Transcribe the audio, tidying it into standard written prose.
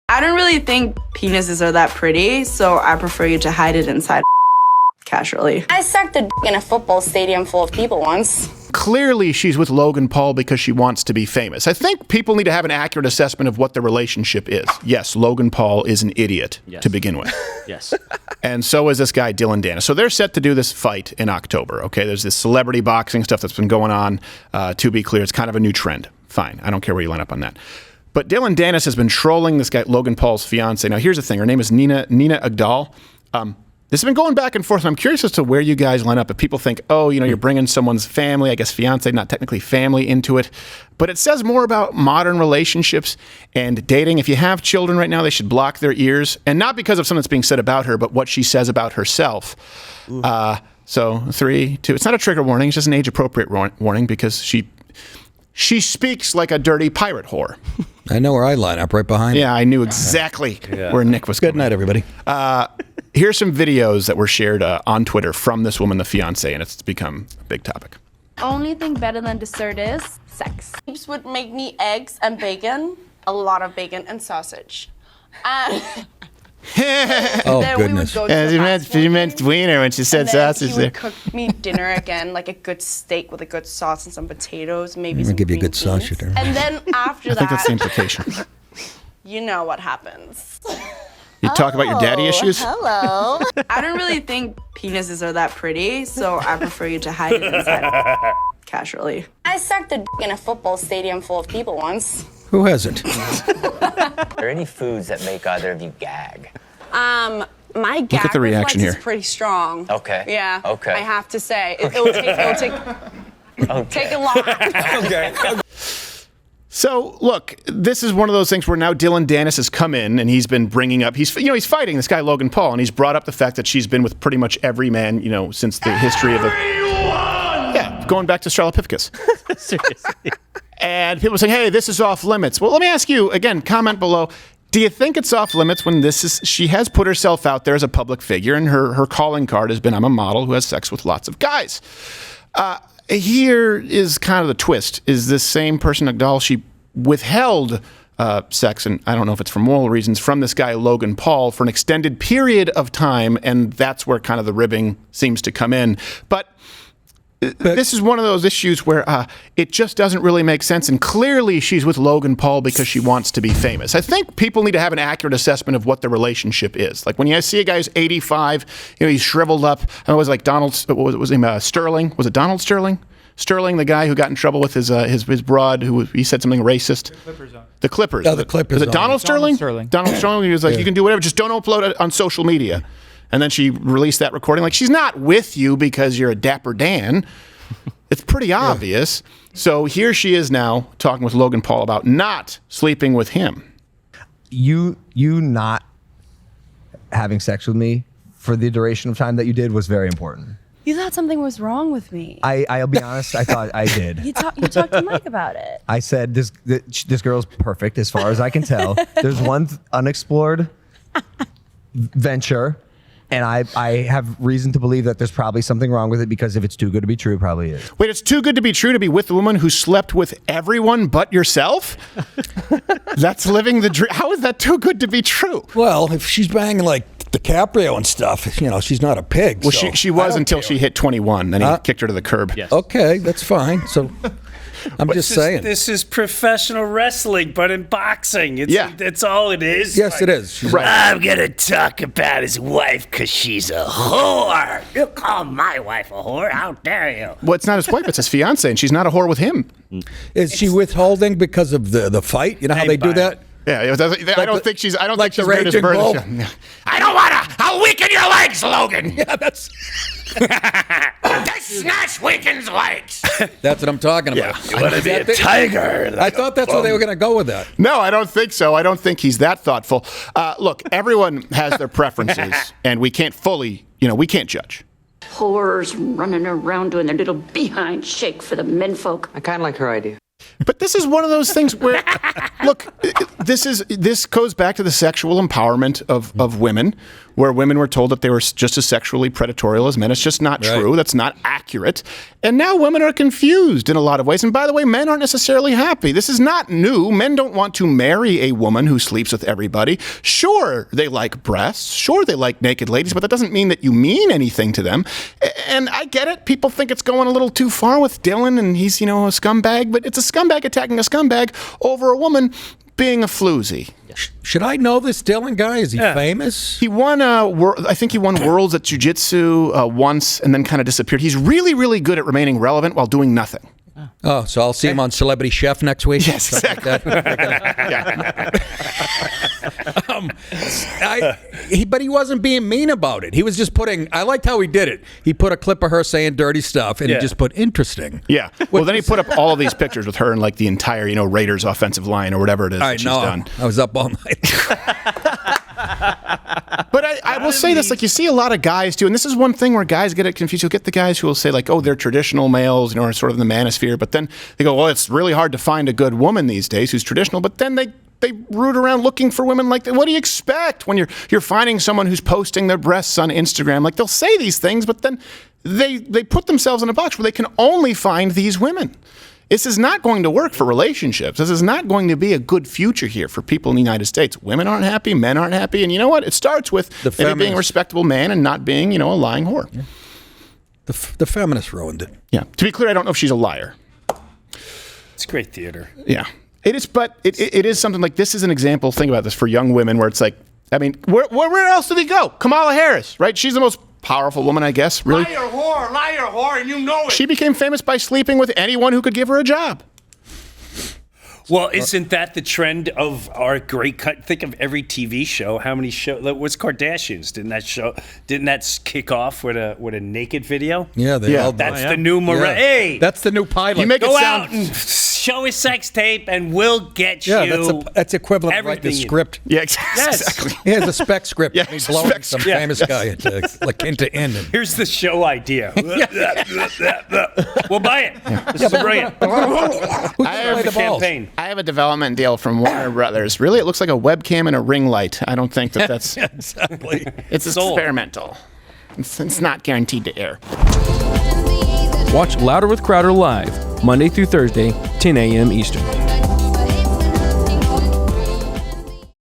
I don't really think penises are that pretty, so I prefer you to hide it inside casually. I sucked a dick in a football stadium full of people once. Clearly, she's with Logan Paul because she wants to be famous. I think people need to have an accurate assessment of what the relationship is. Yes, Logan Paul is an idiot to begin with. Yes. And so is this guy, Dillon Danis. So they're set to do this fight in October, okay? There's this celebrity boxing stuff that's been going on. To be clear, it's kind of a new trend. Fine. I don't care where you line up on that. But Dillon Danis has been trolling this guy, Logan Paul's fiance. Now, here's the thing. Her name is Nina Agdal. This has been going back and forth. I'm curious as to where you guys line up. If people think, oh, you know, you're bringing someone's family, I guess fiance, not technically family, into it. But it says more about modern relationships and dating. If you have children right now, they should block their ears. And not because of something that's being said about her, but what she says about herself. So 3, 2. It's not a trigger warning. It's just an age-appropriate warning because she speaks like a dirty pirate whore. I know where I line up, right behind. Yeah, I knew exactly where Nick was going. Good night, everybody. Here's some videos that were shared on Twitter from this woman, the fiance, and it's become a big topic. Only thing better than dessert is sex. Babes would make me eggs and bacon, a lot of bacon and sausage. And Oh, then goodness. we would go to She meant wiener when she said and then sausage he there. would cook me dinner again, like a good steak with a good sauce and some potatoes, maybe I'm some gonna give you a green good sauce, beans. you there. And then after I think that's the that, implication. you know what happens. You talk about your daddy issues? Hello. I don't really think penises are that pretty, so I prefer you to hide it inside casually. I sucked a dick in a football stadium full of people once. Who hasn't? Are there any foods that make either of you gag? My gag at the reaction reflex here. is pretty strong. Okay. Yeah. Okay. I have to say, it will take a lot. Okay. So, look, this is one of those things where now Dillon Danis has come in and he's been bringing up, he's fighting this guy, Logan Paul, and he's brought up the fact that she's been with pretty much every man, since the history of the... Yeah, going back to Australopithecus. Seriously. And people are saying, hey, this is off limits. Well, let me ask you, again, comment below. Do you think it's off limits when she has put herself out there as a public figure and her calling card has been, I'm a model who has sex with lots of guys? Here is kind of the twist. Is this same person, Agdal, she withheld sex, and I don't know if it's for moral reasons, from this guy, Logan Paul, for an extended period of time, and that's where kind of the ribbing seems to come in. But this is one of those issues where it just doesn't really make sense, and clearly she's with Logan Paul because she wants to be famous. I think people need to have an accurate assessment of what the relationship is. Like when you see a guy who's 85, he's shriveled up. I was like what was his name? Sterling? Was it Donald Sterling? Sterling, the guy who got in trouble with his broad, he said something racist. The Clippers. Oh, the Clippers. Was it Donald Sterling? Sterling. Donald Sterling. He was like, you can do whatever, just don't upload it on social media. And then she released that recording. Like, she's not with you because you're a Dapper Dan. It's pretty obvious. So here she is now talking with Logan Paul about not sleeping with him. You not having sex with me for the duration of time that you did was very important. You thought something was wrong with me. I'll be honest, I thought I did. You talked to Mike about it. I said this girl's perfect as far as I can tell. There's one unexplored venture, and I have reason to believe that there's probably something wrong with it, because if it's too good to be true, it probably is. Wait, it's too good to be true to be with a woman who slept with everyone but yourself? That's living the dream. How is that too good to be true? Well, if she's banging like DiCaprio and stuff, she's not a pig. Well, so she was until she hit 21. Then he kicked her to the curb. Yes. Okay, that's fine. So I'm just saying. This is professional wrestling, but in boxing. That's all it is. Yes, it is. She's Right. I'm going to talk about his wife because she's a whore. You call my wife a whore? How dare you? Well, it's not his wife, it's his fiance, and she's not a whore with him. Is she withholding because of the fight? You know how they do that? Yeah, I don't think she's. I don't like think she's the Meredith Raging Bull? Burns. I don't want to. I'll weaken your legs, Logan. Yeah, that's This snatch weakens legs. what I'm talking about. You want to be a tiger. I thought that's where they were going to go with that. No, I don't think so. I don't think he's that thoughtful. Look, everyone has their preferences, and we can't fully, we can't judge. Whores running around doing their little behind shake for the menfolk. I kind of like her idea. But this is one of those things where, look, this goes back to the sexual empowerment of women, where women were told that they were just as sexually predatory as men. It's just not true. That's not accurate. And now women are confused in a lot of ways. And by the way, men aren't necessarily happy. This is not new. Men don't want to marry a woman who sleeps with everybody. Sure, they like breasts. Sure, they like naked ladies, but that doesn't mean that you mean anything to them. And I get it. People think it's going a little too far with Dillon, and he's, a scumbag, but it's a scumbag attacking a scumbag over a woman being a floozy. Should I know this Dillon guy? Is he famous? He won, I think he won Worlds at Jiu-Jitsu once and then kind of disappeared. He's really, really good at remaining relevant while doing nothing. Oh, so I'll see him on Celebrity Chef next week? Yes, exactly. But he wasn't being mean about it. He was just putting, I liked how he did it. He put a clip of her saying dirty stuff, and he just put interesting. Yeah. Well, then he put up all of these pictures with her and like the entire, Raiders offensive line or whatever it is that she's done. I was up all night. But I will say this, like you see a lot of guys too, and this is one thing where guys get it confused. You'll get the guys who will say like, oh, they're traditional males, or sort of the manosphere, but then they go, well, it's really hard to find a good woman these days who's traditional, but then they root around looking for women like that. What do you expect when you're finding someone who's posting their breasts on Instagram? Like they'll say these things, but then they put themselves in a box where they can only find these women. This is not going to work for relationships. This is not going to be a good future here for people in the United States. Women aren't happy, men aren't happy, and you know what? It starts with maybe being a respectable man and not being, a lying whore. Yeah. The feminists ruined it. Yeah. To be clear, I don't know if she's a liar. It's great theater. Yeah. It is, but it is something like this is an example. Think about this for young women where it's like, I mean, where else did he go? Kamala Harris, right? She's the most powerful woman, I guess. Really? Liar whore, and you know it. She became famous by sleeping with anyone who could give her a job. Well, isn't that the trend of our great cut? Think of every TV show. How many shows? What's Kardashians? Didn't that kick off with a naked video? Yeah, that's the new Hey, that's the new pilot. You make go it sound out and show a sex tape, and we'll get you. Yeah, that's equivalent to writing a script. Yeah, exactly. He has a spec script. Yeah, He's blowing some famous guy like into end. Here's the show idea. We'll buy it. This is brilliant. I have the campaign. I have a development deal from Warner Brothers. Really, it looks like a webcam and a ring light. I don't think that's exactly. It's experimental. It's not guaranteed to air. Watch Louder with Crowder live, Monday through Thursday, 10 a.m. Eastern.